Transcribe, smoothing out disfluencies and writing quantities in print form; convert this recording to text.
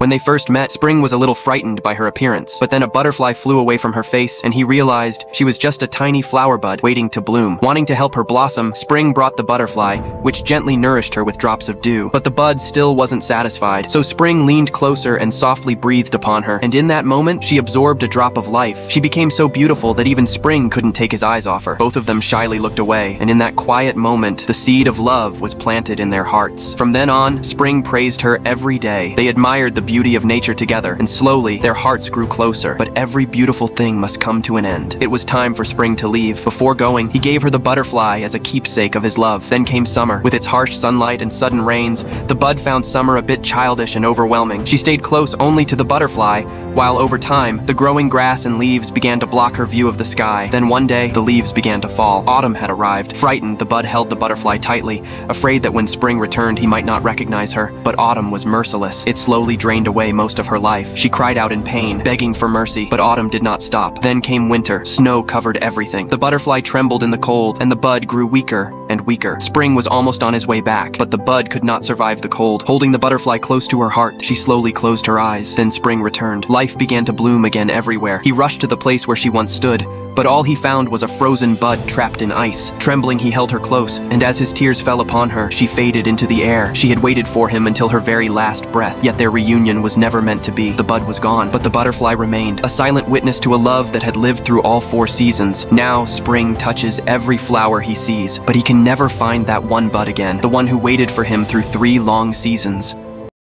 When they first met, Spring was a little frightened by her appearance, but then a butterfly flew away from her face, and he realized she was just a tiny flower bud waiting to bloom. Wanting to help her blossom, Spring brought the butterfly, which gently nourished her with drops of dew. But the bud still wasn't satisfied, so Spring leaned closer and softly breathed upon her, and in that moment, she absorbed a drop of life. She became so beautiful that even Spring couldn't take his eyes off her. Both of them shyly looked away, and in that quiet moment, the seed of love was planted in their hearts. From then on, Spring praised her every day. They admired the beauty of nature together, and slowly, their hearts grew closer. But every beautiful thing must come to an end. It was time for Spring to leave. Before going, he gave her the butterfly as a keepsake of his love. Then came summer. With its harsh sunlight and sudden rains, the bud found summer a bit childish and overwhelming. She stayed close only to the butterfly, while over time, the growing grass and leaves began to block her view of the sky. Then one day, the leaves began to fall. Autumn had arrived. Frightened, the bud held the butterfly tightly, afraid that when Spring returned, he might not recognize her. But Autumn was merciless. It slowly drained away most of her life. She cried out in pain, begging for mercy, but Autumn did not stop. Then came winter. Snow covered everything. The butterfly trembled in the cold, and the bud grew weaker and weaker. Spring was almost on his way back, but the bud could not survive the cold. Holding the butterfly close to her heart, she slowly closed her eyes. Then Spring returned. Life began to bloom again everywhere. He rushed to the place where she once stood, but all he found was a frozen bud trapped in ice. Trembling, he held her close, and as his tears fell upon her, she faded into the air. She had waited for him until her very last breath, yet their reunion was never meant to be. The bud was gone, but the butterfly remained, a silent witness to a love that had lived through all 4 seasons. Now, Spring touches every flower he sees, but he can never find that one bud again, the one who waited for him through 3 long seasons.